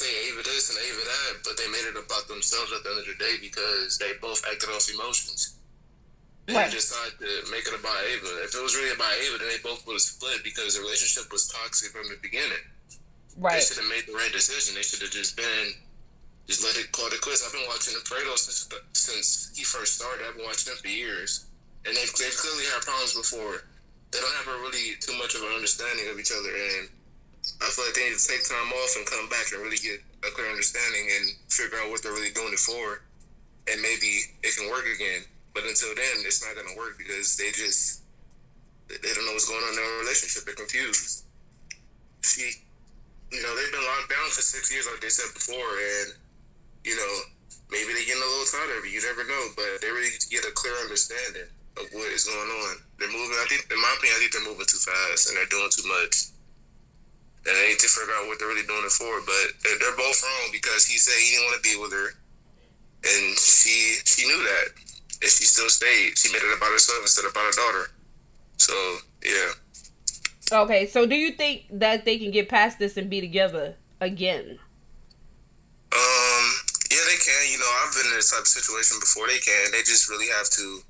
say Ava this and Ava that, but they made it about themselves at the end of the day because they both acted off emotions. They decided to make it about Ava. If it was really about Ava, then they both would have split because the relationship was toxic from the beginning. Right. They should have made the right decision. They should have just let it, call it quits. I've been watching Fredo since he first started. I've been watching him for years. And they've clearly had problems before. They don't have really too much of an understanding of each other. And I feel like they need to take time off and come back and really get a clear understanding and figure out what they're really doing it for. And maybe it can work again. But until then, it's not going to work because they don't know what's going on in their relationship. They're confused. They've been locked down for 6 years, like they said before, and, maybe they're getting a little tired of it. You never know, but they really get a clear understanding of what is going on. They're moving, in my opinion, I think they're moving too fast, and they're doing too much. And they need to figure out what they're really doing it for, but they're both wrong because he said he didn't want to be with her, and she knew that, and she still stayed. She made it about herself instead of about her daughter. So, yeah. Okay, so do you think that they can get past this and be together again? Yeah, they can. I've been in this type of situation before. They can. They just really have to,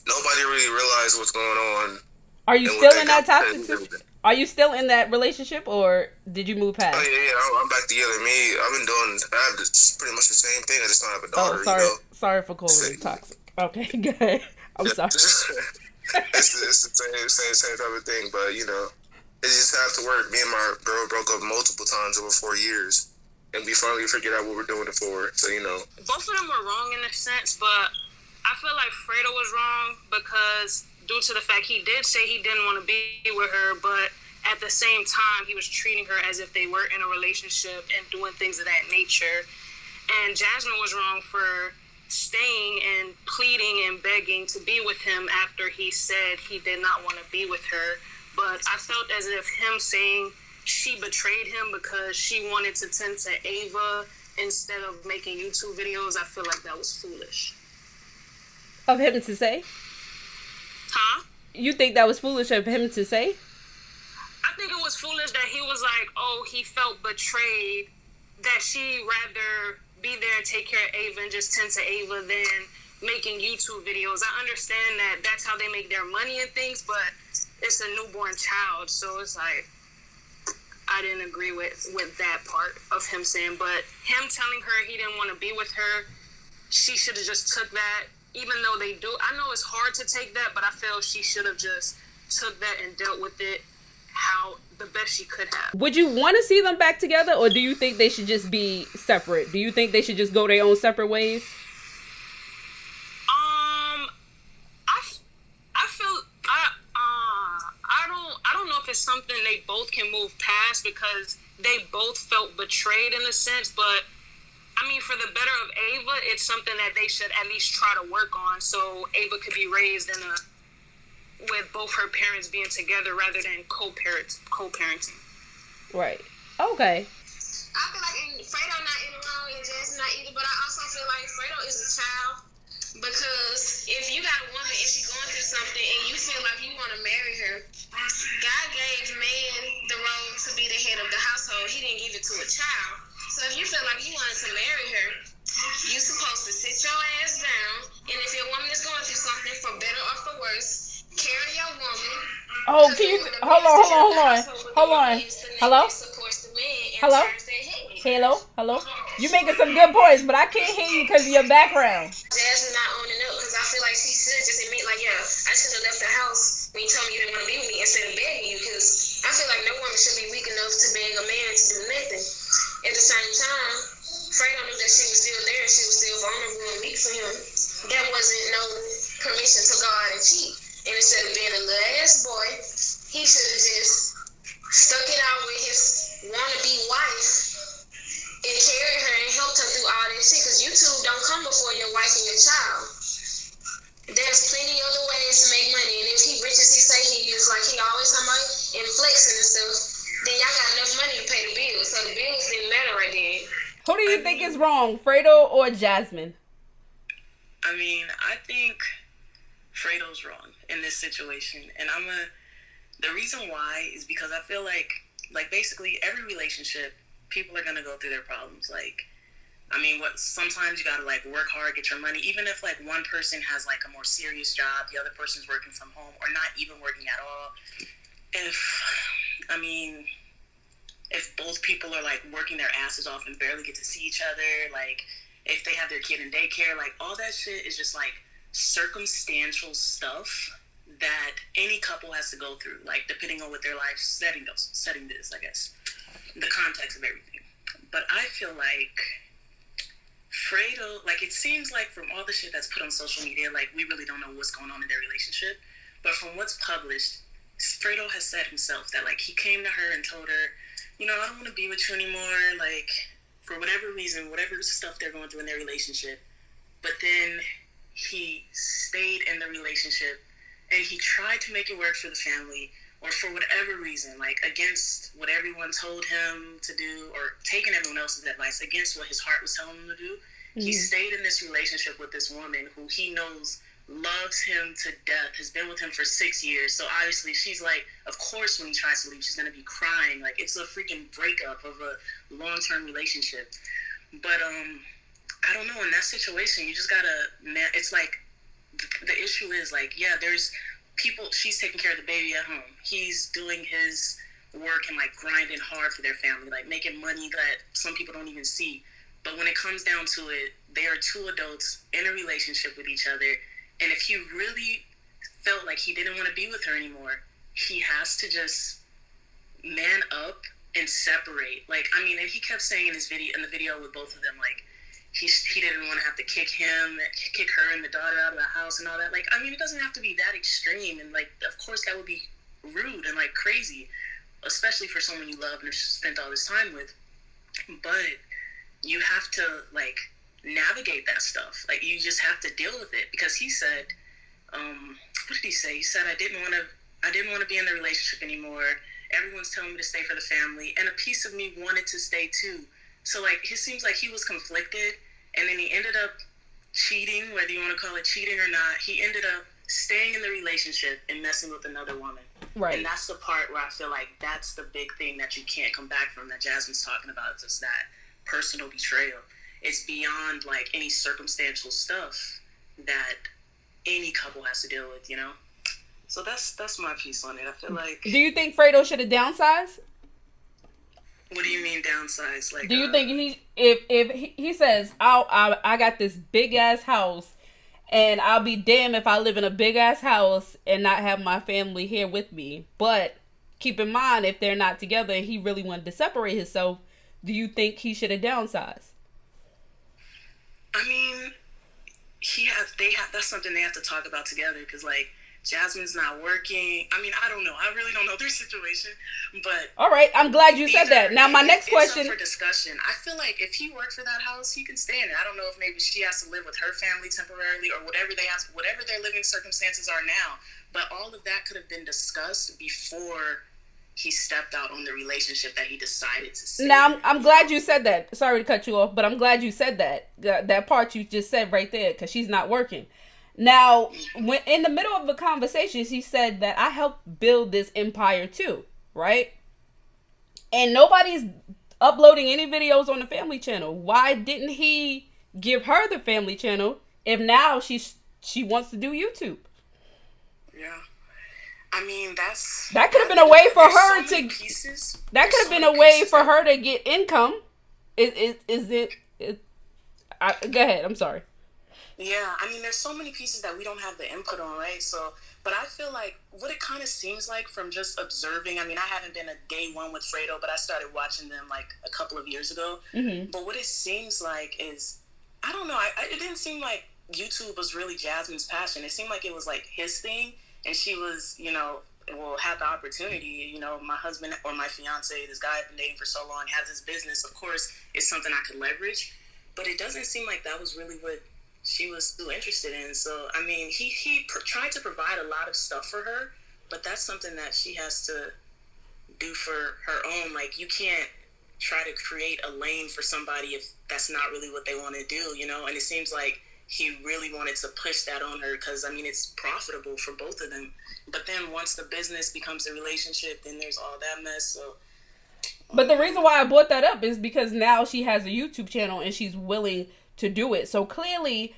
nobody really realizes what's going on. Are you still in that toxic situation? Are you still in that relationship, or did you move past? Oh, yeah, I'm back together. I've been doing, I have pretty much the same thing. I just don't have a daughter, Sorry for calling it toxic. Okay, good. I'm sorry. It's the same type of thing, but it just have to work. Me and my girl broke up multiple times over 4 years, and we finally figured out what we're doing it for. So both of them were wrong in a sense, but I feel like Fredo was wrong because due to the fact he did say he didn't want to be with her, but at the same time he was treating her as if they were in a relationship and doing things of that nature. And Jasmine was wrong for staying and pleading and begging to be with him after he said he did not want to be with her. But I felt as if him saying she betrayed him because she wanted to tend to Ava instead of making YouTube videos, I feel like that was foolish. Of him to say? Huh? You think that was foolish of him to say? I think it was foolish that he was like, he felt betrayed, that she rather be there and take care of Ava and just tend to Ava than making YouTube videos. I understand that that's how they make their money and things, but it's a newborn child, so it's like, I didn't agree with that part of him saying, but him telling her he didn't want to be with her, she should have just took that, even though they do. I know it's hard to take that, but I feel she should have just took that and dealt with it how the best she could have. Would you want to see them back together, or do you think they should just be separate? Do you think they should just go their own separate ways? I don't know if it's something they both can move past because they both felt betrayed in a sense, but I mean, for the better of Ava, it's something that they should at least try to work on so Ava could be raised with both her parents being together rather than co-parenting. Right. Okay. I feel like Fredo not in the wrong and Jasmine not either, but I also feel like Fredo is a child because if you got a woman and she's going through something and you feel like you want to marry her, God gave man the role to be the head of the household. He didn't give it to a child. So if you feel like you wanted to marry her, you're supposed to sit your ass down, and if your woman is going through something, for better or for worse, carry your woman. Oh, can you hold on. Hello. You making some good points, but I can't hear you because of your background. Jasmine not owning up because I feel like she should just admit, like, yeah, I should have left the house when you told me you didn't want to be with me instead of begging you, because I feel like no woman should be weak enough to beg a man to do nothing. At the same time, Fredo knew that she was still there and she was still vulnerable and weak for him. That wasn't no permission to go out and cheat. And instead of being a little ass boy, he should have just stuck it out with his wannabe wife and carried her and helped her through all that shit, because you two don't come before your wife and your child. There's plenty other ways to make money, and if he rich as he say he is, like he always talking about and flexing and stuff, then y'all got enough money to pay the bills, so the bills didn't matter right then. Who do you think is wrong, Fredo or Jasmine? I mean, I think Fredo's wrong in this situation, and the reason why is because I feel like basically every relationship people are gonna go through their problems. Like, I mean, sometimes you gotta like work hard, get your money. Even if like one person has like a more serious job, the other person's working from home or not even working at all. If both people are like working their asses off and barely get to see each other, like if they have their kid in daycare, like all that shit is just like circumstantial stuff that any couple has to go through, like depending on what their life setting is, I guess, the context of everything. But I feel like Fredo, like it seems like from all the shit that's put on social media, like we really don't know what's going on in their relationship. But from what's published, Fredo has said himself that like he came to her and told her, you know, I don't want to be with you anymore, like for whatever reason, whatever stuff they're going through in their relationship. But then he stayed in the relationship and he tried to make it work for the family, or for whatever reason, like against what everyone told him to do, or taking everyone else's advice, against what his heart was telling him to do. Mm-hmm. He stayed in this relationship with this woman who he knows loves him to death, has been with him for 6 years. So obviously she's like, of course when he tries to leave, she's going to be crying. Like it's a freaking breakup of a long-term relationship. But I don't know, in that situation, you just gotta, man, it's like, the issue is like, yeah, there's people, she's taking care of the baby at home. He's doing his work and like grinding hard for their family, like making money that some people don't even see. But when it comes down to it, they are two adults in a relationship with each other. And if he really felt like he didn't want to be with her anymore, he has to just man up and separate. Like, I mean, and he kept saying in the video with both of them, like, he didn't want to have to kick her and the daughter out of the house and all that. Like, I mean, it doesn't have to be that extreme. And like, of course that would be rude and like crazy, especially for someone you love and have spent all this time with. But you have to like navigate that stuff. Like, you just have to deal with it, because he said, what did he say? He said, I didn't want to be in the relationship anymore. Everyone's telling me to stay for the family, and a piece of me wanted to stay too. So like, it seems like he was conflicted, and then he ended up cheating, whether you want to call it cheating or not. He ended up staying in the relationship and messing with another woman. Right. And that's the part where I feel like that's the big thing that you can't come back from, that Jasmine's talking about, just that personal betrayal. It's beyond like any circumstantial stuff that any couple has to deal with, you know? So that's my piece on it. I feel like... Do you think Fredo should have downsized? What do you mean downsize? Like, do you think if he says, I got this big ass house, and I'll be damned if I live in a big ass house and not have my family here with me. But keep in mind, if they're not together and he really wanted to separate himself, do you think he should have downsized? I mean, that's something they have to talk about together, because like, Jasmine's not working. I mean, I don't know. I really don't know their situation, but... All right, I'm glad you said that. Now, my next question... It's up for discussion. I feel like if he worked for that house, he can stay in it. I don't know if maybe she has to live with her family temporarily, or whatever their living circumstances are now. But all of that could have been discussed before he stepped out on the relationship that he decided to stay. Now, I'm glad you said that. Sorry to cut you off, but I'm glad you said that. That part you just said right there, because she's not working. Now, when in the middle of the conversation, he said that I helped build this empire too, right? And nobody's uploading any videos on the family channel. Why didn't he give her the family channel if now she wants to do YouTube? Yeah. I mean, that could have been a way for her to... That could have been a way for her to get income. Is it... Go ahead, I'm sorry. Yeah, I mean, there's so many pieces that we don't have the input on, right? So, but I feel like what it kind of seems like from just observing, I mean, I haven't been a day one with Fredo, but I started watching them like a couple of years ago. Mm-hmm. But what it seems like is, I don't know, it didn't seem like YouTube was really Jasmine's passion. It seemed like it was like his thing, and she was, you know, had the opportunity, you know, my husband or my fiance, this guy I've been dating for so long, has his business. Of course, it's something I could leverage, but it doesn't seem like that was really what she was still interested in. So, I mean, he tried to provide a lot of stuff for her, but that's something that she has to do for her own. Like, you can't try to create a lane for somebody if that's not really what they want to do, you know? And it seems like he really wanted to push that on her because, I mean, it's profitable for both of them. But then once the business becomes a relationship, then there's all that mess. So, But the reason why I brought that up is because now she has a YouTube channel and she's willing to do it. So clearly,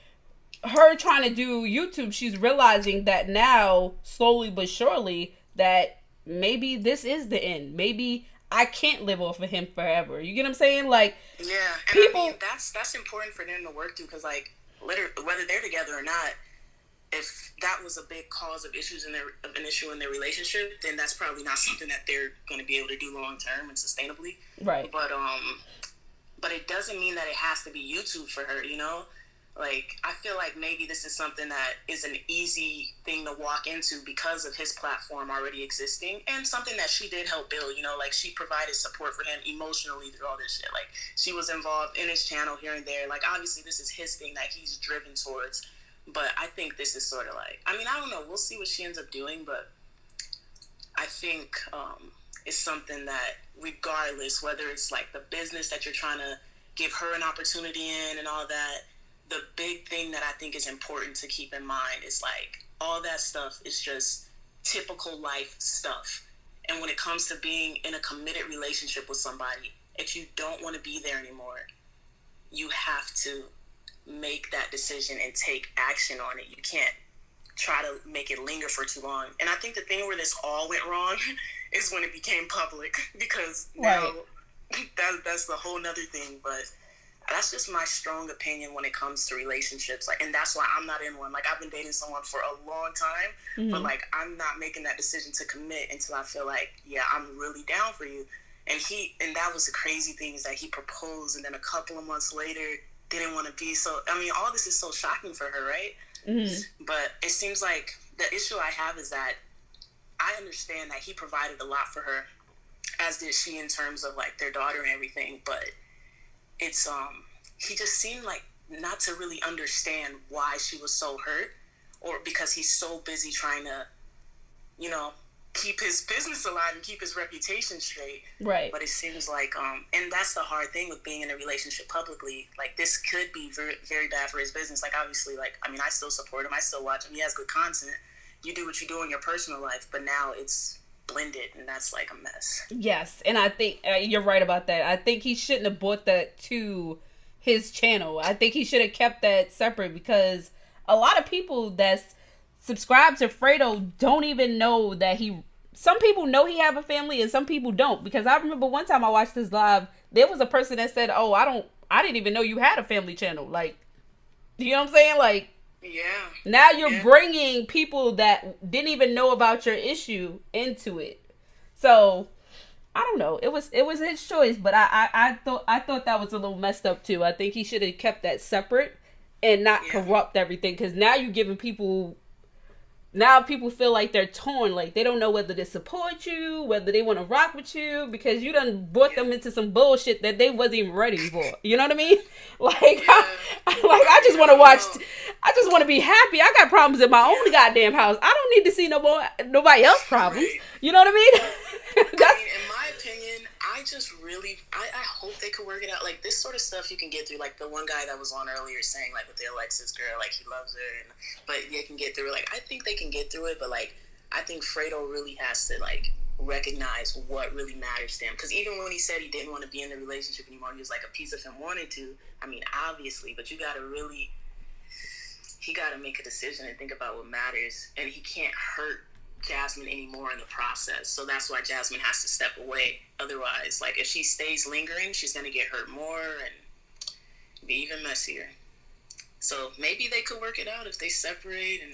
her trying to do YouTube, she's realizing that now, slowly but surely, that maybe this is the end. Maybe I can't live off of him forever. You get what I'm saying? Like, yeah, and people. I mean, that's important for them to work through, because like, whether they're together or not, if that was a big cause of an issue in their relationship, then that's probably not something that they're going to be able to do long term and sustainably. Right. But it doesn't mean that it has to be YouTube for her, you know? Like, I feel like maybe this is something that is an easy thing to walk into because of his platform already existing, and something that she did help build, you know? Like, she provided support for him emotionally through all this shit. Like, she was involved in his channel here and there. Like, obviously, this is his thing that he's driven towards. But I think this is sort of like, I mean, I don't know. We'll see what she ends up doing, but I think it's something that, regardless, whether it's like the business that you're trying to give her an opportunity in and all that, the big thing that I think is important to keep in mind is like, all that stuff is just typical life stuff. And when it comes to being in a committed relationship with somebody, if you don't want to be there anymore, you have to make that decision and take action on it. You can't try to make it linger for too long. And I think the thing where this all went wrong is when it became public, because now that's the whole nother thing. But that's just my strong opinion when it comes to relationships. Like, and that's why I'm not in one. Like, I've been dating someone for a long time, but like, I'm not making that decision to commit until I feel like, yeah, I'm really down for you. And that was the crazy thing, is that he proposed, and then a couple of months later didn't want to be. So, I mean, all this is so shocking for her, right? But it seems like the issue I have is that I understand that he provided a lot for her, as did she, in terms of like their daughter and everything. But it's he just seemed like not to really understand why she was so hurt, or because he's so busy trying to, you know, keep his business alive and keep his reputation straight. Right. But it seems like, and that's the hard thing with being in a relationship publicly. Like, this could be very, very bad for his business. Like, obviously, like, I mean, I still support him. I still watch him. He has good content. You do what you do in your personal life, but now it's blended, and that's like a mess. Yes, and I think you're right about that. I think he shouldn't have brought that to his channel. I think he should have kept that separate, because a lot of people that subscribe to Fredo don't even know that some people know he have a family and some people don't. Because I remember one time I watched this live, there was a person that said, "Oh, I didn't even know you had a family channel." Like, you know what I'm saying? Like, yeah. Now you're bringing people that didn't even know about your issue into it. So I don't know. It was his choice, but I thought that was a little messed up too. I think he should have kept that separate and not corrupt everything, because now you're giving people. Now people feel like they're torn, like they don't know whether to support you, whether they want to rock with you, because you done brought them into some bullshit that they wasn't even ready for. You know what I mean? Like, I just want to watch. I just want to be happy. I got problems in my own goddamn house. I don't need to see nobody else's problems. Right. You know what I mean? I mean, in my opinion, I just really, I hope they could work it out. Like, this sort of stuff you can get through. Like, the one guy that was on earlier saying, like, with the Alexis girl, like, he loves her, but they can get through it. Like, I think they can get through it, but, like, I think Fredo really has to, like, recognize what really matters to him. Because even when he said he didn't want to be in the relationship anymore, he was like, a piece of him wanted to. I mean, obviously, but you got to really, he got to make a decision and think about what matters. And he can't hurt Jasmine anymore in the process. So that's why Jasmine has to step away. Otherwise, like, if she stays lingering, she's going to get hurt more and be even messier. So maybe they could work it out if they separate and